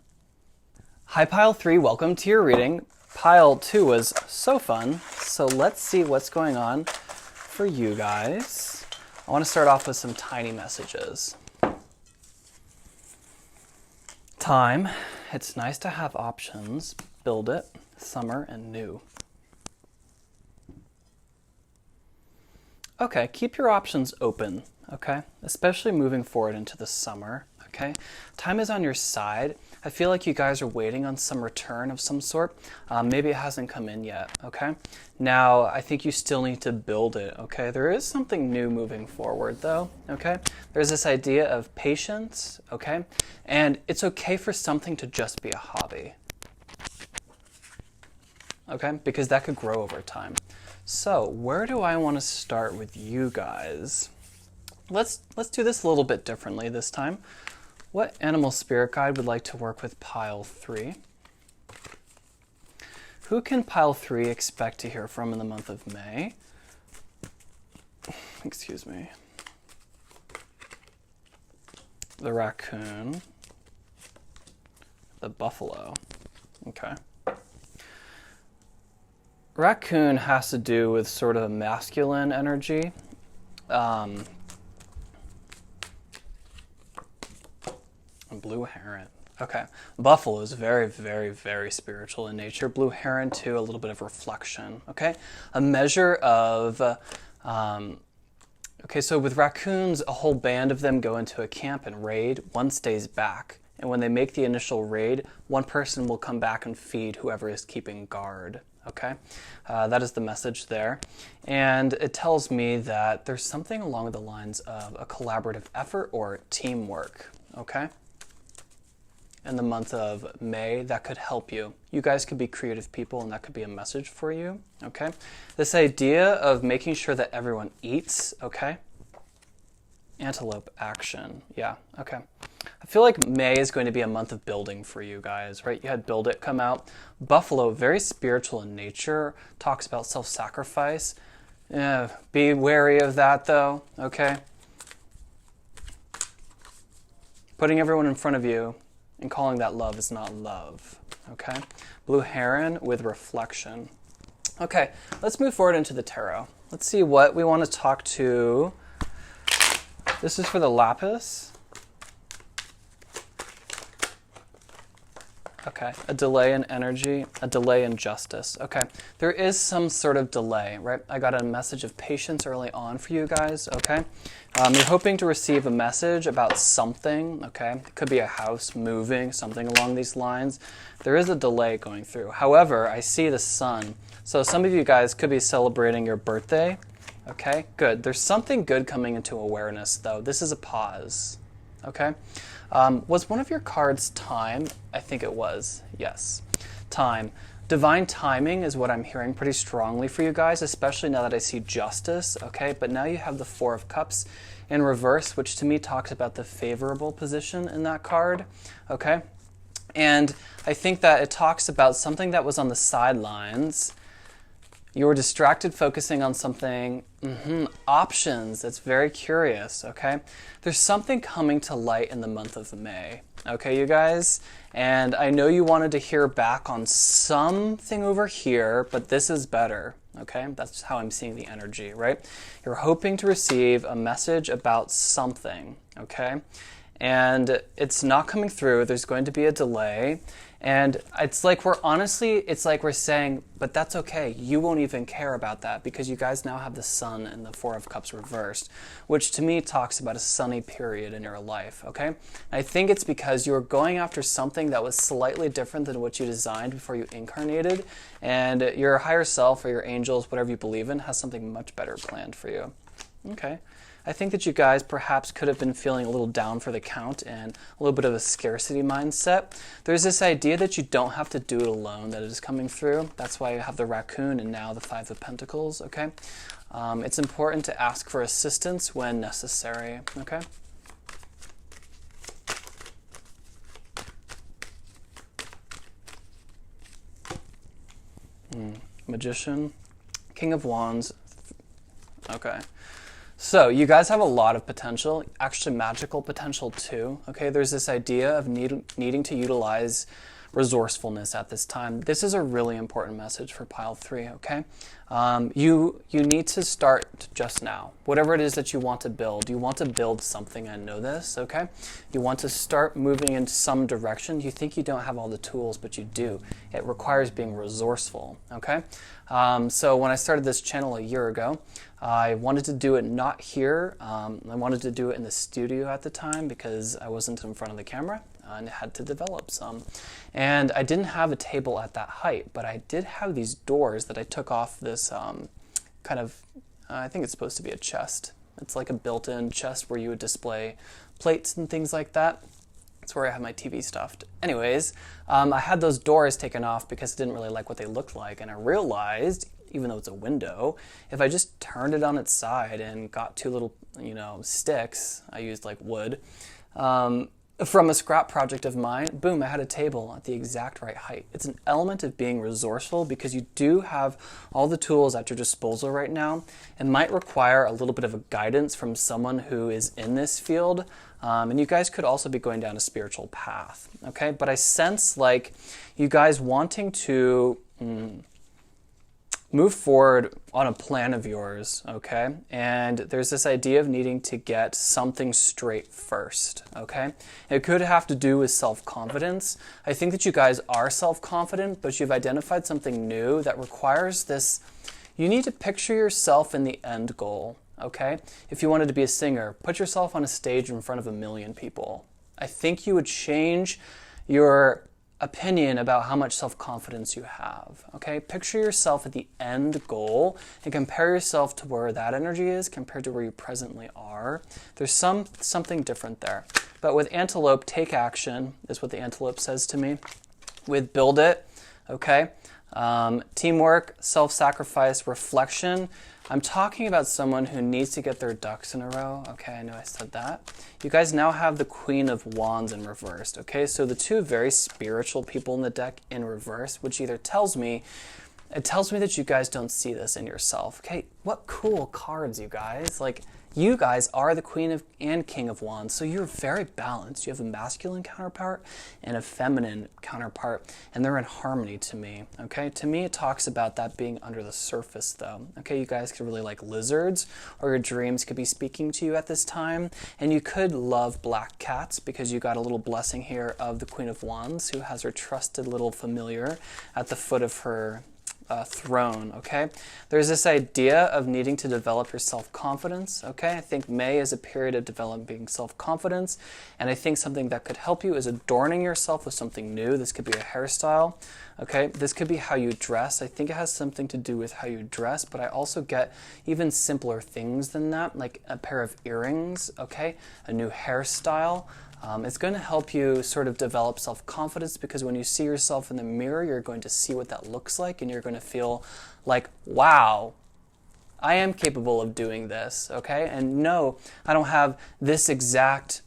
Hi, pile 3. Welcome to your reading. Pile 2 was so fun. So let's see what's going on for you guys. I want to start off with some tiny messages. Time. It's nice to have options. Build it. Summer and new. Okay, keep your options open, okay? Especially moving forward into the summer, okay? Time is on your side. I feel like you guys are waiting on some return of some sort. Maybe it hasn't come in yet, okay? Now, I think you still need to build it, okay? There is something new moving forward, though, okay? There's this idea of patience, okay? And it's okay for something to just be a hobby, okay? Because that could grow over time. So, where do I want to start with you guys? Let's do this a little bit differently this time. What animal spirit guide would like to work with pile 3? Who can pile 3 expect to hear from in the month of May? Excuse me. The raccoon. The buffalo. Okay. Raccoon has to do with sort of masculine energy. Blue heron. Okay. Buffalo is very, very, very spiritual in nature. Blue heron, too, a little bit of reflection. Okay. A measure of... okay, so with raccoons, a whole band of them go into a camp and raid. One stays back. And when they make the initial raid, one person will come back and feed whoever is keeping guard. Okay, that is the message there. And it tells me that there's something along the lines of a collaborative effort or teamwork, okay? In the month of May, that could help you. You guys could be creative people and that could be a message for you, okay? This idea of making sure that everyone eats, okay? Antelope action, yeah, okay. I feel like May is going to be a month of building for you guys, right? You had Build It come out. Buffalo, very spiritual in nature, talks about self-sacrifice. Yeah, be wary of that though, okay? Putting everyone in front of you and calling that love is not love, okay? Blue heron with reflection. Okay, let's move forward into the tarot. Let's see what we want to talk to. This is for the lapis. Okay, a delay in energy, a delay in justice. Okay, there is some sort of delay, right? I got a message of patience early on for you guys, okay? You're hoping to receive a message about something, okay? It could be a house moving, something along these lines. There is a delay going through. However, I see the sun. So some of you guys could be celebrating your birthday, okay? Good. There's something good coming into awareness, though. This is a pause, okay? Was one of your cards time? I think it was. Yes. Time. Divine timing is what I'm hearing pretty strongly for you guys, especially now that I see justice, okay? But now you have the Four of Cups in reverse, which to me talks about the favorable position in that card, okay? And I think that it talks about something that was on the sidelines. You were distracted focusing on something, options, that's very curious, okay? There's something coming to light in the month of May, okay, you guys? And I know you wanted to hear back on something over here, but this is better, okay? That's how I'm seeing the energy, right? You're hoping to receive a message about something, okay? And it's not coming through, there's going to be a delay. And it's like we're saying, but that's okay. You won't even care about that because you guys now have the sun and the Four of Cups reversed, which to me talks about a sunny period in your life, okay? And I think it's because you were going after something that was slightly different than what you designed before you incarnated, and your higher self or your angels, whatever you believe in, has something much better planned for you, okay? I think that you guys perhaps could have been feeling a little down for the count and a little bit of a scarcity mindset. There's this idea that you don't have to do it alone that is coming through. That's why you have the raccoon and now the Five of Pentacles, okay? It's important to ask for assistance when necessary, okay? Magician, King of Wands, okay. So you guys have a lot of potential, actually magical potential too. Okay, there's this idea of needing to utilize resourcefulness at this time. This is a really important message for pile 3, okay? You need to start just now. Whatever it is that you want to build something, I know this, okay? You want to start moving in some direction. You think you don't have all the tools, but you do. It requires being resourceful, okay? So when I started this channel a year ago, I wanted to do it not here. I wanted to do it in the studio at the time because I wasn't in front of the camera and had to develop some. And I didn't have a table at that height, but I did have these doors that I took off this kind of, I think it's supposed to be a chest. It's like a built-in chest where you would display plates and things like that. That's where I have my TV stuffed. Anyways, I had those doors taken off because I didn't really like what they looked like, and I realized, even though it's a window, if I just turned it on its side and got 2 little, sticks, I used like wood, from a scrap project of mine, boom, I had a table at the exact right height. It's an element of being resourceful because you do have all the tools at your disposal right now. It might require a little bit of a guidance from someone who is in this field, and you guys could also be going down a spiritual path, okay? But I sense like you guys wanting to move forward on a plan of yours, okay? And there's this idea of needing to get something straight first, okay? It could have to do with self-confidence. I think that you guys are self-confident, but you've identified something new that requires this. You need to picture yourself in the end goal, okay? If you wanted to be a singer, put yourself on a stage in front of 1 million people. I think you would change your opinion about how much self-confidence you have, okay? Picture yourself at the end goal and compare yourself to where that energy is compared to where you presently are. There's something different there. But with antelope, take action is what the antelope says to me. With build it, okay? Teamwork, self-sacrifice, reflection. I'm talking about someone who needs to get their ducks in a row. Okay, I know I said that. You guys now have the Queen of Wands in reversed. Okay, so the 2 very spiritual people in the deck in reverse, which either tells me that you guys don't see this in yourself. Okay, what cool cards, you guys. Like, you guys are the Queen of and King of Wands, so you're very balanced. You have a masculine counterpart and a feminine counterpart, and they're in harmony to me, okay? To me, it talks about that being under the surface, though, okay? You guys could really like lizards, or your dreams could be speaking to you at this time, and you could love black cats because you got a little blessing here of the Queen of Wands, who has her trusted little familiar at the foot of her throne, okay? There's this idea of needing to develop your self-confidence, okay? I think May is a period of developing self-confidence, and I think something that could help you is adorning yourself with something new. This could be a hairstyle, okay? This could be how you dress. I think it has something to do with how you dress, but I also get even simpler things than that, like a pair of earrings, okay? A new hairstyle. It's going to help you sort of develop self-confidence because when you see yourself in the mirror, you're going to see what that looks like and you're going to feel like, wow, I am capable of doing this, okay? And no, I don't have this exact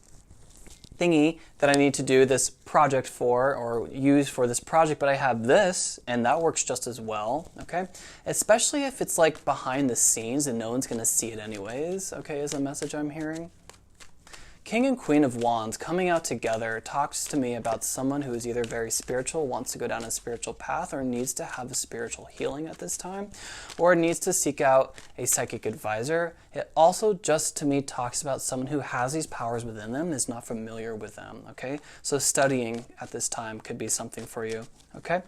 thingy that I need to do this project for or use for this project, but I have this and that works just as well, okay? Especially if it's like behind the scenes and no one's going to see it anyways, okay, is a message I'm hearing. King and Queen of Wands coming out together talks to me about someone who is either very spiritual, wants to go down a spiritual path, or needs to have a spiritual healing at this time, or needs to seek out a psychic advisor. It also just to me talks about someone who has these powers within them, is not familiar with them, okay? So studying at this time could be something for you, okay?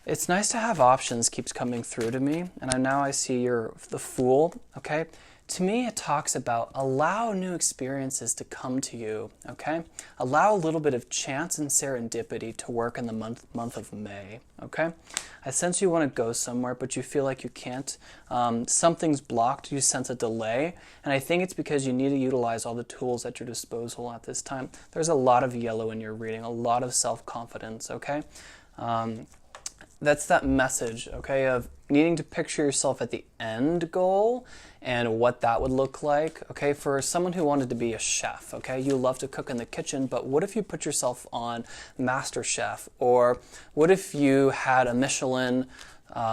It's nice to have options keeps coming through to me, and now I see you're the Fool, okay? To me, it talks about allow new experiences to come to you, okay? Allow a little bit of chance and serendipity to work in the month of May, okay? I sense you want to go somewhere, but you feel like you can't. Something's blocked, you sense a delay, and I think it's because you need to utilize all the tools at your disposal at this time. There's a lot of yellow in your reading, a lot of self-confidence, okay? That's that message, okay, of needing to picture yourself at the end goal and what that would look like, okay? For someone who wanted to be a chef, okay? You love to cook in the kitchen, but what if you put yourself on Master Chef? Or what if you had a Michelin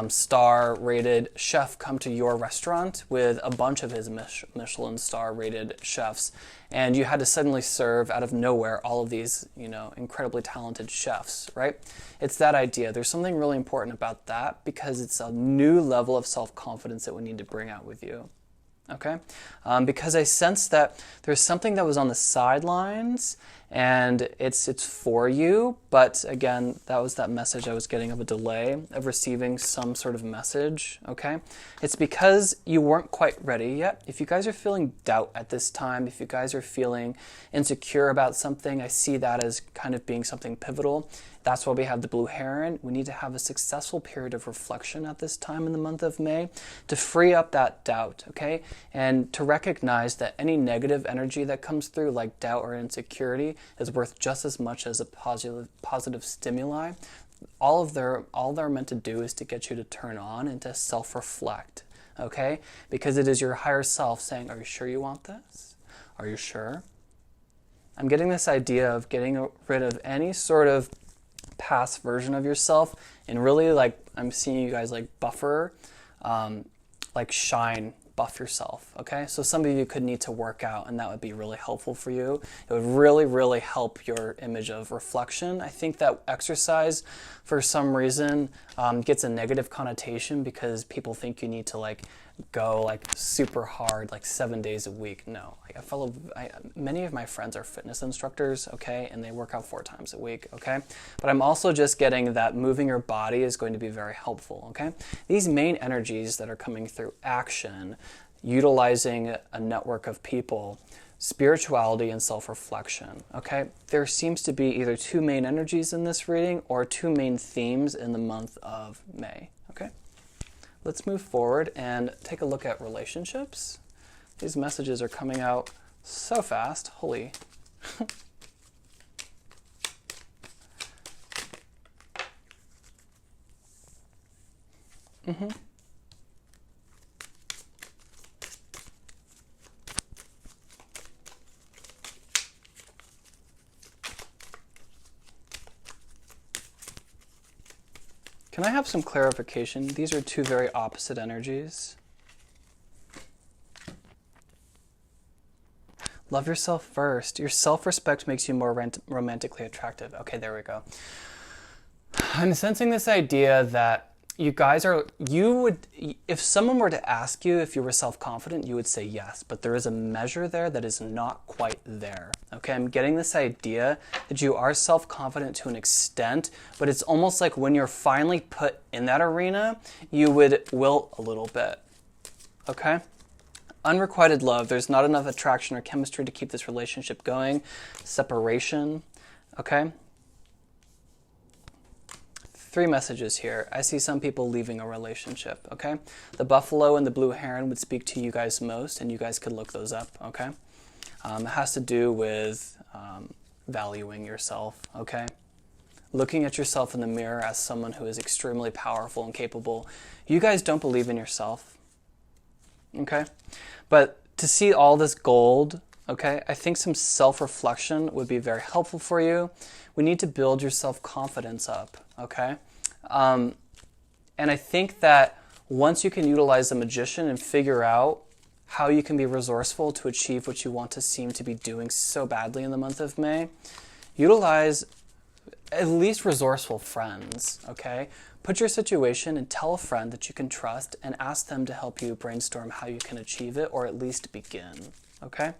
star-rated chef come to your restaurant with a bunch of his Michelin star-rated chefs, and you had to suddenly serve out of nowhere all of these, incredibly talented chefs, right? It's that idea. There's something really important about that because it's a new level of self-confidence that we need to bring out with you. Okay? Because I sense that there's something that was on the sidelines and it's for you, but again, that was that message I was getting of a delay of receiving some sort of message, okay? It's because you weren't quite ready yet. If you guys are feeling doubt at this time, if you guys are feeling insecure about something, I see that as kind of being something pivotal. That's why we have the blue heron. We need to have a successful period of reflection at this time in the month of May to free up that doubt, okay? And to recognize that any negative energy that comes through, like doubt or insecurity, is worth just as much as a positive stimuli. All they're meant to do is to get you to turn on and to self-reflect, okay? Because it is your higher self saying, are you sure you want this? Are you sure? I'm getting this idea of getting rid of any sort of past version of yourself and really I'm seeing you guys buffer, shine, buff yourself, okay? So some of you could need to work out and that would be really helpful for you. It would really, really help your image of reflection. I think that exercise, for some reason, gets a negative connotation because people think you need to go super hard 7 days a week. No, many of my friends are fitness instructors, okay, and they work out 4 times a week, okay? But I'm also just getting that moving your body is going to be very helpful, okay? These main energies that are coming through action, utilizing a network of people, spirituality and self-reflection, okay? There seems to be either 2 main energies in this reading or 2 main themes in the month of May, okay? Let's move forward and take a look at relationships. These messages are coming out so fast. Holy. Can I have some clarification? These are 2 very opposite energies. Love yourself first. Your self-respect makes you more romantically attractive. Okay, there we go. I'm sensing this idea that if someone were to ask you if you were self-confident, you would say yes, but there is a measure there that is not quite there. Okay, I'm getting this idea that you are self-confident to an extent, but it's almost like when you're finally put in that arena, you would wilt a little bit. Okay? Unrequited love, there's not enough attraction or chemistry to keep this relationship going. Separation, okay? 3 messages here. I see some people leaving a relationship, okay? The buffalo and the blue heron would speak to you guys most, and you guys could look those up, okay? It has to do with valuing yourself, okay? Looking at yourself in the mirror as someone who is extremely powerful and capable. You guys don't believe in yourself, okay? But to see all this gold, okay, I think some self-reflection would be very helpful for you. We need to build your self-confidence up, okay? And I think that once you can utilize the magician and figure out how you can be resourceful to achieve what you want to seem to be doing so badly in the month of May, utilize at least resourceful friends, okay? Put your situation and tell a friend that you can trust and ask them to help you brainstorm how you can achieve it or at least begin, okay?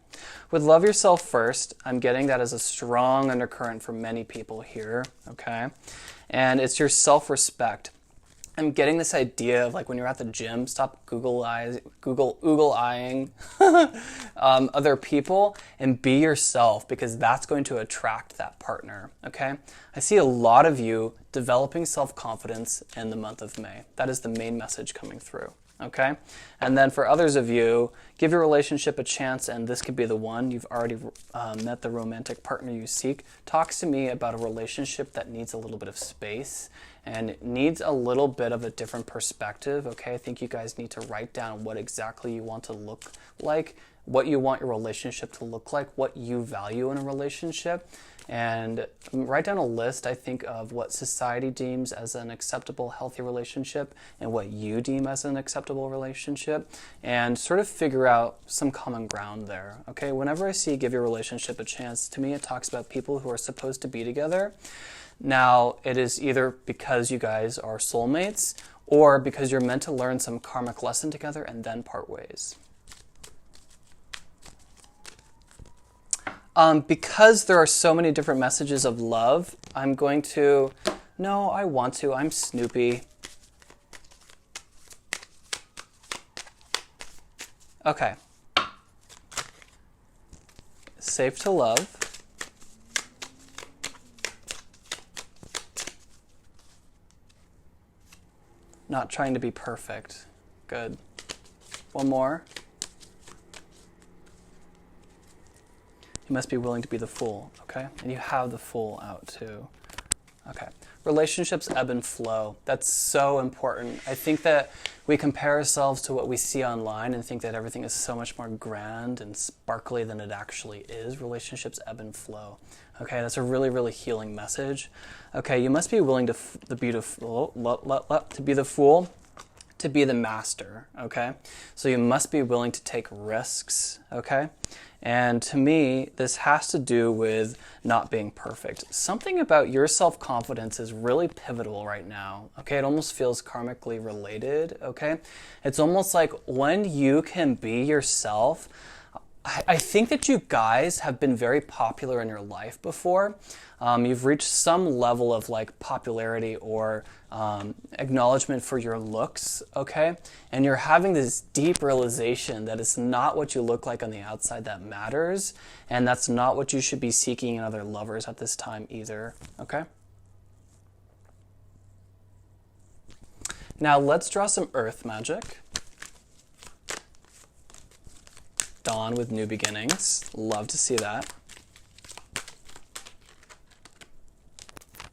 With love yourself first, I'm getting that as a strong undercurrent for many people here, okay? And it's your self-respect. I'm getting this idea of when you're at the gym, stop oogle-eyeing other people and be yourself, because that's going to attract that partner, okay? I see a lot of you developing self-confidence in the month of May. That is the main message coming through, okay? And then for others of you, give your relationship a chance, and this could be the one. You've already met the romantic partner you seek. Talk to me about a relationship that needs a little bit of space and needs a little bit of a different perspective, okay? I think you guys need to write down what exactly you want to look like, what you want your relationship to look like, what you value in a relationship, and write down a list, I think, of what society deems as an acceptable, healthy relationship and what you deem as an acceptable relationship, and sort of figure out some common ground there, okay? Whenever I see Give Your Relationship a Chance, to me it talks about people who are supposed to be together. Now, it is either because you guys are soulmates or because you're meant to learn some karmic lesson together and then part ways. Because there are so many different messages of love, I'm going to... No, I want to. I'm Snoopy. Okay. Safe to love. Not trying to be perfect. Good. One more. You must be willing to be the Fool, okay? And you have the Fool out too. Okay. Relationships ebb and flow. That's so important. I think that we compare ourselves to what we see online and think that everything is so much more grand and sparkly than it actually is. Relationships ebb and flow. Okay, that's a really, really healing message. Okay, you must be willing to be the Fool, to be the master, okay? So you must be willing to take risks, okay? And to me, this has to do with not being perfect. Something about your self-confidence is really pivotal right now, okay? It almost feels karmically related, okay? It's almost like when you can be yourself, I think that you guys have been very popular in your life before. You've reached some level of like popularity or acknowledgement for your looks, okay? And you're having this deep realization that it's not what you look like on the outside that matters, and that's not what you should be seeking in other lovers at this time either, okay? Now let's draw some earth magic. Dawn with new beginnings. Love to see that.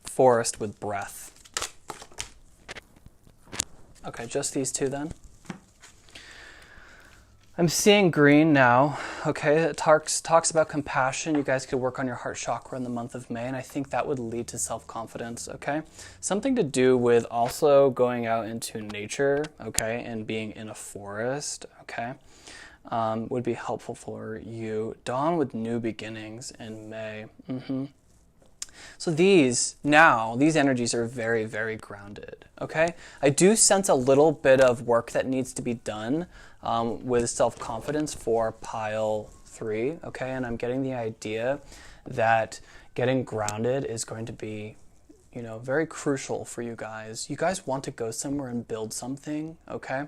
Forest with breath. Okay, just these two then. I'm seeing green now. Okay, it talks about compassion. You guys could work on your heart chakra in the month of May, and I think that would lead to self-confidence, okay? Something to do with also going out into nature, okay, and being in a forest, okay? Would be helpful for you. Dawn with new beginnings in May. So these energies are very, very grounded, okay? I do sense a little bit of work that needs to be done with self-confidence for pile 3, okay? And I'm getting the idea that getting grounded is going to be, you know, very crucial for you guys. You guys want to go somewhere and build something, okay?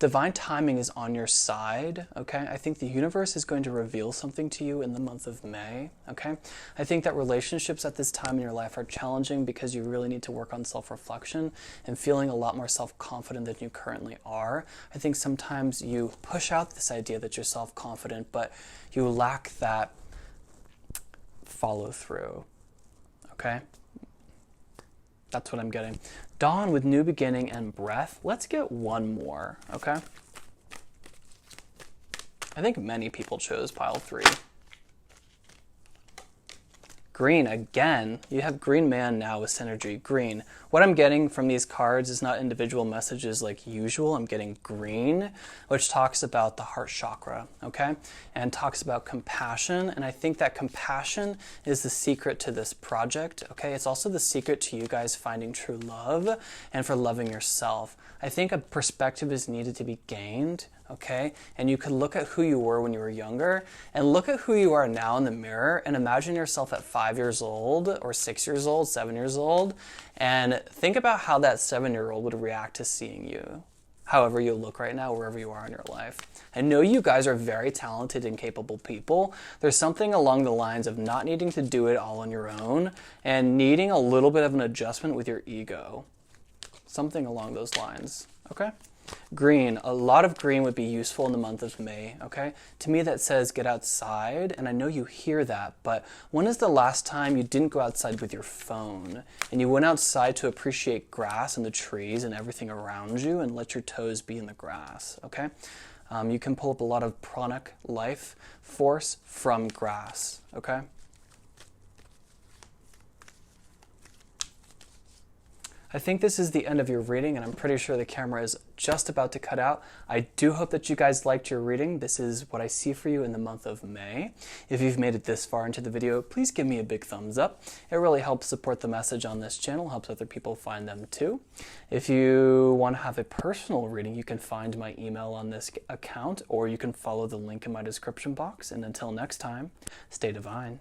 Divine timing is on your side, okay? I think the universe is going to reveal something to you in the month of May, okay? I think that relationships at this time in your life are challenging because you really need to work on self-reflection and feeling a lot more self-confident than you currently are. I think sometimes you push out this idea that you're self-confident, but you lack that follow-through, okay? That's what I'm getting. Dawn with new beginning and breath. Let's get one more, okay? I think many people chose pile 3. Green, again. You have green man now with synergy. Green. What I'm getting from these cards is not individual messages like usual. I'm getting green, which talks about the heart chakra, okay? And talks about compassion. And I think that compassion is the secret to this project, okay? It's also the secret to you guys finding true love and for loving yourself. I think a perspective is needed to be gained, okay? And you could look at who you were when you were younger and look at who you are now in the mirror and imagine yourself at 5 years old or 6 years old, 7 years old, and think about how that 7-year-old would react to seeing you, however you look right now, wherever you are in your life. I know you guys are very talented and capable people. There's something along the lines of not needing to do it all on your own and needing a little bit of an adjustment with your ego. Something along those lines, okay? Green, a lot of green would be useful in the month of May, okay? To me that says get outside, and I know you hear that, but when is the last time you didn't go outside with your phone and you went outside to appreciate grass and the trees and everything around you and let your toes be in the grass, okay? You can pull up a lot of pranic life force from grass, okay? I think this is the end of your reading, and I'm pretty sure the camera is just about to cut out. I do hope that you guys liked your reading. This is what I see for you in the month of May. If you've made it this far into the video, please give me a big thumbs up. It really helps support the message on this channel, helps other people find them too. If you want to have a personal reading, you can find my email on this account, or you can follow the link in my description box. And until next time, stay divine.